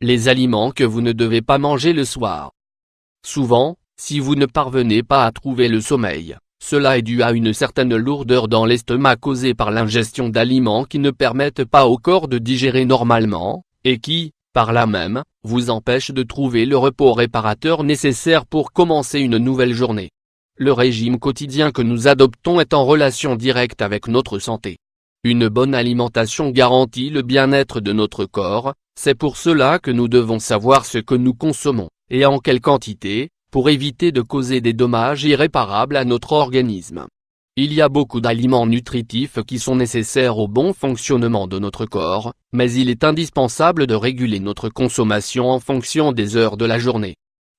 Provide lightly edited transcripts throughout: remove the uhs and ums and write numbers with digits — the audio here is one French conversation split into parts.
Les aliments que vous ne devez pas manger le soir. Souvent, si vous ne parvenez pas à trouver le sommeil, cela est dû à une certaine lourdeur dans l'estomac causée par l'ingestion d'aliments qui ne permettent pas au corps de digérer normalement, et qui, par là même, vous empêchent de trouver le repos réparateur nécessaire pour commencer une nouvelle journée. Le régime quotidien que nous adoptons est en relation directe avec notre santé. Une bonne alimentation garantit le bien-être de notre corps, c'est pour cela que nous devons savoir ce que nous consommons, et en quelle quantité, pour éviter de causer des dommages irréparables à notre organisme. Il y a beaucoup d'aliments nutritifs qui sont nécessaires au bon fonctionnement de notre corps, mais il est indispensable de réguler notre consommation en fonction des heures de la journée.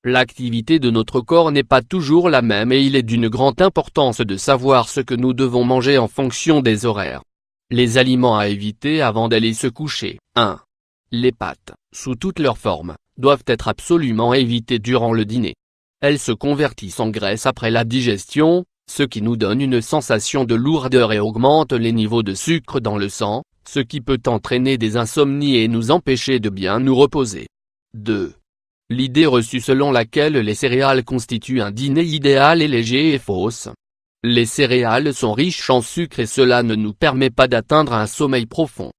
L'activité de notre corps n'est pas toujours la même et il est d'une grande importance de savoir ce que nous devons manger en fonction des horaires. Les aliments à éviter avant d'aller se coucher. 1. Les pâtes, sous toutes leurs formes, doivent être absolument évitées durant le dîner. Elles se convertissent en graisse après la digestion, ce qui nous donne une sensation de lourdeur et augmente les niveaux de sucre dans le sang, ce qui peut entraîner des insomnies et nous empêcher de bien nous reposer. 2. L'idée reçue selon laquelle les céréales constituent un dîner idéal est léger et fausse. Les céréales sont riches en sucre et cela ne nous permet pas d'atteindre un sommeil profond.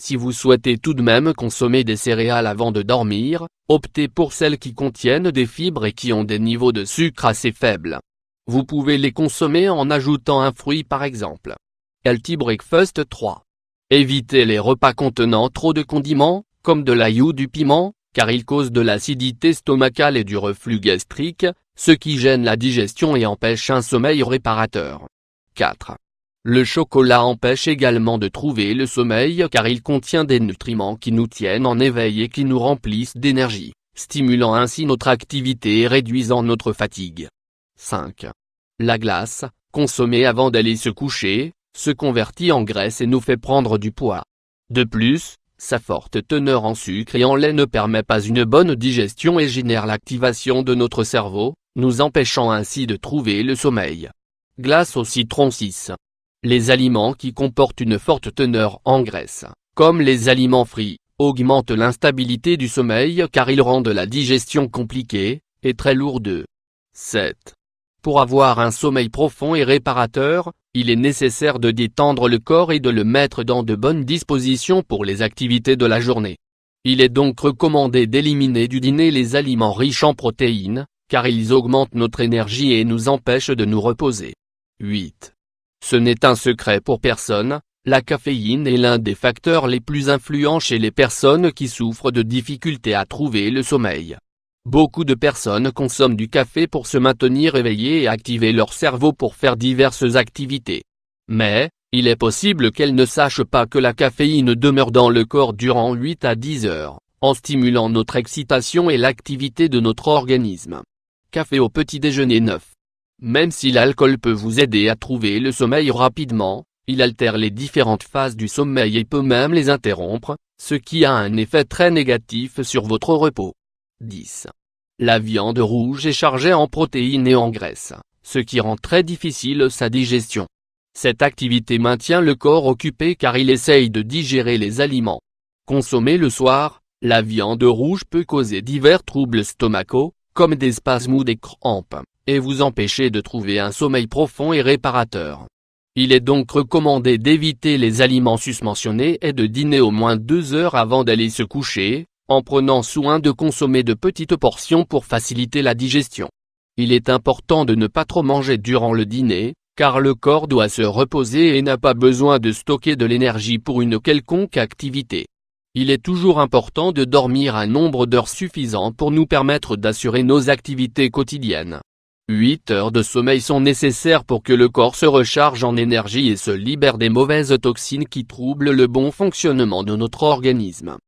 Si vous souhaitez tout de même consommer des céréales avant de dormir, optez pour celles qui contiennent des fibres et qui ont des niveaux de sucre assez faibles. Vous pouvez les consommer en ajoutant un fruit par exemple. Healthy Breakfast 3. Évitez les repas contenant trop de condiments, comme de l'ail ou du piment, car ils causent de l'acidité stomacale et du reflux gastrique, ce qui gêne la digestion et empêche un sommeil réparateur. 4. Le chocolat empêche également de trouver le sommeil car il contient des nutriments qui nous tiennent en éveil et qui nous remplissent d'énergie, stimulant ainsi notre activité et réduisant notre fatigue. 5. La glace, consommée avant d'aller se coucher, se convertit en graisse et nous fait prendre du poids. De plus, sa forte teneur en sucre et en lait ne permet pas une bonne digestion et génère l'activation de notre cerveau, nous empêchant ainsi de trouver le sommeil. Glace au citron 6. Les aliments qui comportent une forte teneur en graisse, comme les aliments frits, augmentent l'instabilité du sommeil car ils rendent la digestion compliquée, et très lourde. 7. Pour avoir un sommeil profond et réparateur, il est nécessaire de détendre le corps et de le mettre dans de bonnes dispositions pour les activités de la journée. Il est donc recommandé d'éliminer du dîner les aliments riches en protéines, car ils augmentent notre énergie et nous empêchent de nous reposer. 8. Ce n'est un secret pour personne, la caféine est l'un des facteurs les plus influents chez les personnes qui souffrent de difficultés à trouver le sommeil. Beaucoup de personnes consomment du café pour se maintenir éveillées et activer leur cerveau pour faire diverses activités. Mais, il est possible qu'elles ne sachent pas que la caféine demeure dans le corps durant 8 à 10 heures, en stimulant notre excitation et l'activité de notre organisme. Café au petit déjeuner 9. Même si l'alcool peut vous aider à trouver le sommeil rapidement, il altère les différentes phases du sommeil et peut même les interrompre, ce qui a un effet très négatif sur votre repos. 10. La viande rouge est chargée en protéines et en graisse, ce qui rend très difficile sa digestion. Cette activité maintient le corps occupé car il essaye de digérer les aliments. Consommée le soir, la viande rouge peut causer divers troubles stomacaux, comme des spasmes ou des crampes, et vous empêcher de trouver un sommeil profond et réparateur. Il est donc recommandé d'éviter les aliments susmentionnés et de dîner au moins 2 heures avant d'aller se coucher, en prenant soin de consommer de petites portions pour faciliter la digestion. Il est important de ne pas trop manger durant le dîner, car le corps doit se reposer et n'a pas besoin de stocker de l'énergie pour une quelconque activité. Il est toujours important de dormir un nombre d'heures suffisant pour nous permettre d'assurer nos activités quotidiennes. 8 heures de sommeil sont nécessaires pour que le corps se recharge en énergie et se libère des mauvaises toxines qui troublent le bon fonctionnement de notre organisme.